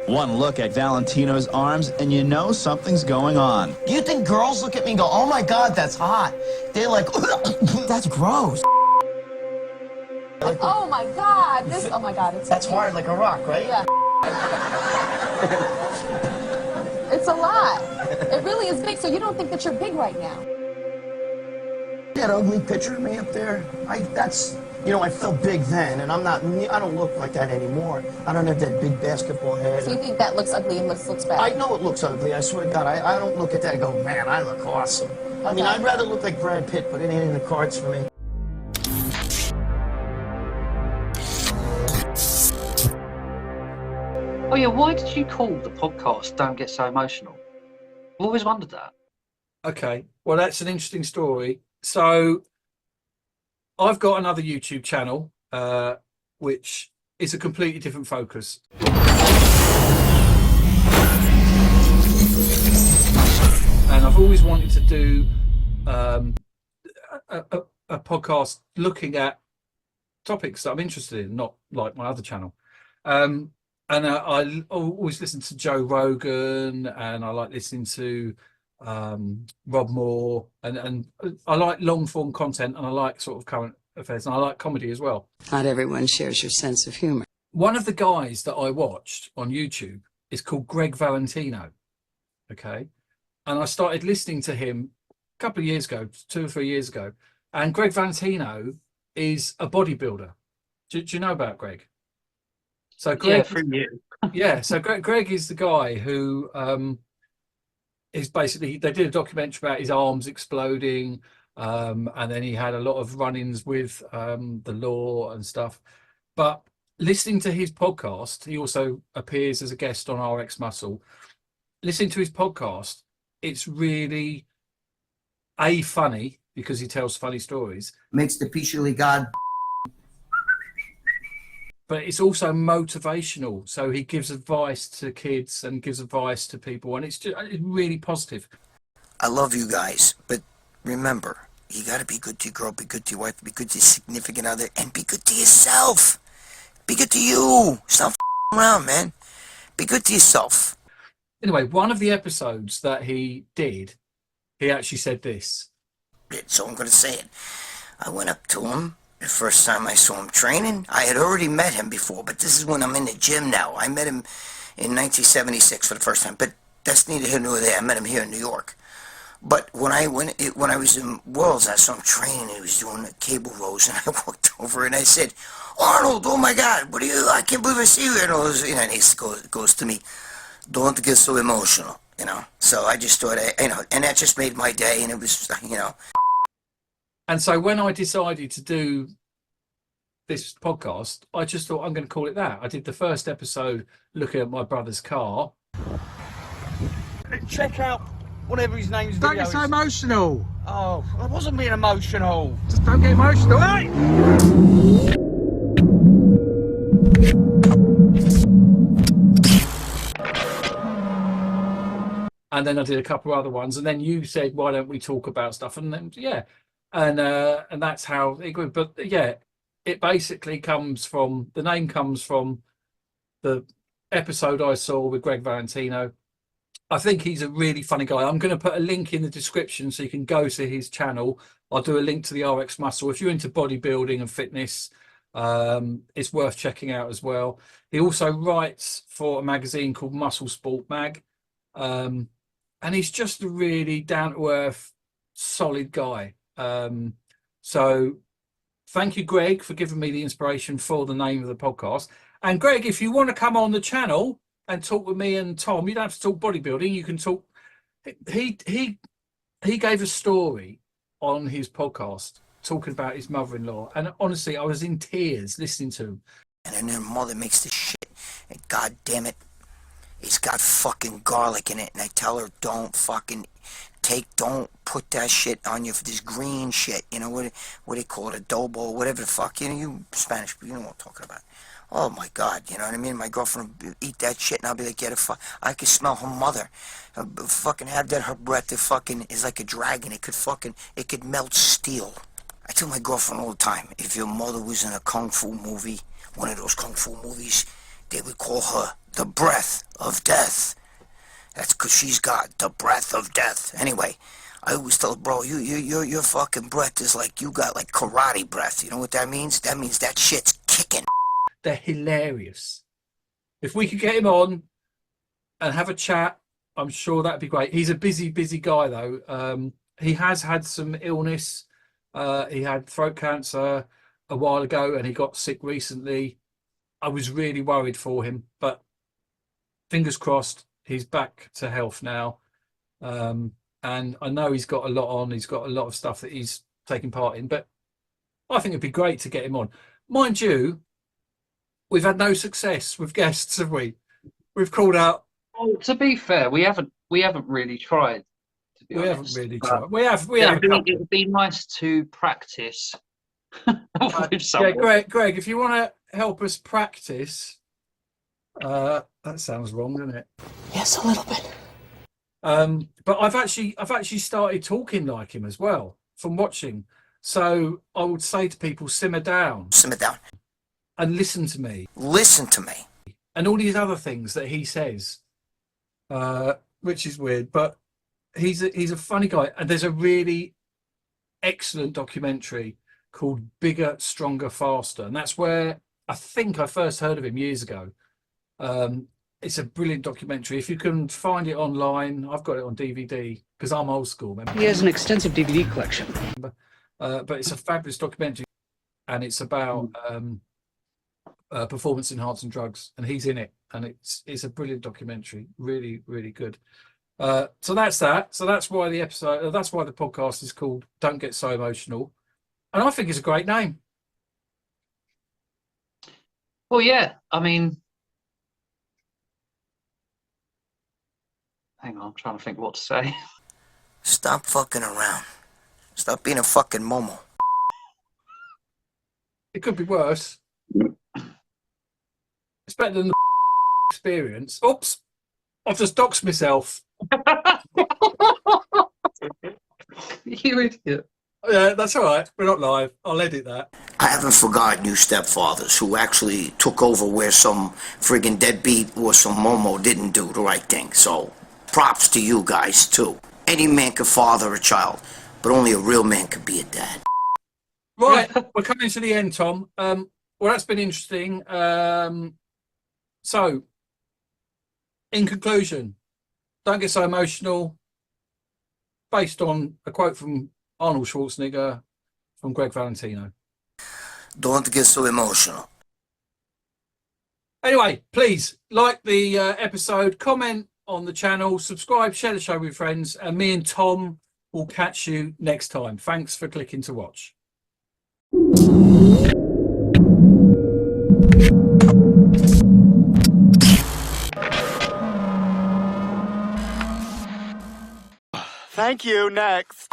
One look at Valentino's arms and you know something's going on. You think girls look at me and go, oh my God, that's hot? They're like, that's gross. Like, oh my God, oh my God. That's hard like a rock, right? Yeah. It's a lot. It really is big, so you don't think that you're big right now. That ugly picture of me up there, you know, I felt big then, and I don't look like that anymore. I don't have that big basketball head. So you think that looks ugly and looks bad? I know it looks ugly, I swear to God. I don't look at that and go, man, I look awesome. I mean, I'd rather look like Brad Pitt, but it ain't in the cards for me. Oh yeah, why did you call the podcast Don't Get So Emotional? I've always wondered that. Okay, well, that's an interesting story. So I've got another YouTube channel, which is a completely different focus. And I've always wanted to do a podcast looking at topics that I'm interested in, not like my other channel. And I always listen to Joe Rogan, and I like listening to Rob Moore, and I like long form content, and I like sort of current affairs, and I like comedy as well. Not everyone shares your sense of humor. One of the guys that I watched on YouTube is called Gregg Valentino. Okay. And I started listening to him a couple of years ago, 2 or 3 years ago. And Gregg Valentino is a bodybuilder. Do you know about Gregg? So Gregg, yeah, for you. yeah. So Gregg is the guy who is basically, they did a documentary about his arms exploding, and then he had a lot of run-ins with the law and stuff. But listening to his podcast, he also appears as a guest on RX Muscle. Listening to his podcast, it's really funny because he tells funny stories. Makes the peacefully God. But it's also motivational. So he gives advice to kids and gives advice to people, and it's really positive. I love you guys, but remember, you got to be good to your girl, be good to your wife, be good to your significant other, and be good to yourself. Be good to you. Stop around, man. Be good to yourself. Anyway, one of the episodes that he did, he actually said this. So I'm going to say it. I went up to him. The first time I saw him training, I had already met him before, but this is when I'm in the gym now. I met him in 1976 for the first time, but that's neither here nor there. I met him here in New York. But when I was in Worlds, I saw him training. He was doing the cable rows, and I walked over and I said, "Arnold, oh my God, what are you? I can't believe I see you." And he goes to me, "Don't get so emotional," you know. So I just thought, and that just made my day, and it was, you know. And so when I decided to do this podcast, I just thought I'm going to call it that. I did the first episode looking at my brother's car. Check out whatever his name's Don't get so emotional. Oh, I wasn't being emotional. Just don't get emotional, eh? And then I did a couple of other ones, and then you said, "Why don't we talk about stuff?" And then and that's how it grew. But yeah, it basically the name comes from the episode I saw with Gregg Valentino. I think he's a really funny guy. I'm going to put a link in the description so you can go to his channel. I'll do a link to the RX Muscle. If you're into bodybuilding and fitness, it's worth checking out as well. He also writes for a magazine called Muscle Sport Mag. And he's just a really down-to-earth, solid guy. So thank you, Gregg, for giving me the inspiration for the name of the podcast. And Gregg, if you want to come on the channel and talk with me and Tom, you don't have to talk bodybuilding. You can talk. He gave a story on his podcast talking about his mother-in-law, and honestly, I was in tears listening to him. And then their mother makes this shit, and God damn it, it's got fucking garlic in it, and I tell her, don't put that shit on you for this green shit, you know, what they call it, adobo, whatever the fuck, you know, you Spanish, you know what I'm talking about. Oh my God, you know what I mean? My girlfriend would eat that shit, and I'll be like, I could smell her mother, fucking have that, her breath, it fucking is like a dragon, it could melt steel. I tell my girlfriend all the time, if your mother was in a kung fu movie, one of those kung fu movies, they would call her the breath of death. That's because she's got the breath of death. Anyway, I always tell her, bro, your fucking breath is like you got like karate breath. You know what that means? That means that shit's kicking. They're hilarious. If we could get him on and have a chat, I'm sure that'd be great. He's a busy guy though. He has had some illness. He had throat cancer a while ago and he got sick recently. I was really worried for him, but fingers crossed, he's back to health now. And I know he's got a lot on. He's got a lot of stuff that he's taking part in, but I think it'd be great to get him on. Mind you, we've had no success with guests, have we? We've called out. Well, to be fair, we haven't really tried. To be honest. Haven't really tried. We have. It would be nice to practice with someone. Yeah, Greg, if you want to help us practice, that sounds wrong, doesn't it? Yes, a little bit. But I've actually started talking like him as well from watching. So I would say to people, simmer down. Simmer down. And listen to me. Listen to me. And all these other things that he says, which is weird, but he's a funny guy. And there's a really excellent documentary called Bigger, Stronger, Faster. And that's where I think I first heard of him years ago. It's a brilliant documentary. If you can find it online, I've got it on DVD because I'm old school. Remember? He has an extensive DVD collection. But it's a fabulous documentary and it's about performance enhancing drugs, and he's in it, and it's a brilliant documentary, really good. So that's that. So that's why the episode, that's why the podcast is called Don't Get So Emotional, and I think it's a great name. Well, yeah, I mean, hang on, I'm trying to think what to say. Stop fucking around. Stop being a fucking momo. It could be worse. It's better than the experience. Oops, I've just doxed myself. You idiot. Yeah, that's all right. We're not live. I'll edit that. I haven't forgotten you stepfathers who actually took over where some friggin' deadbeat or some momo didn't do the right thing. So props to you guys too. Any man can father a child, but only a real man can be a dad. Right, we're coming to the end, Tom. Well, that's been interesting. So, in conclusion, Don't Get So Emotional, based on a quote from Arnold Schwarzenegger from Gregg Valentino. Don't get so emotional. Anyway, please like the episode, comment on the channel, subscribe, share the show with friends, and me and Tom will catch you next time. Thanks for clicking to watch. Thank you. Next.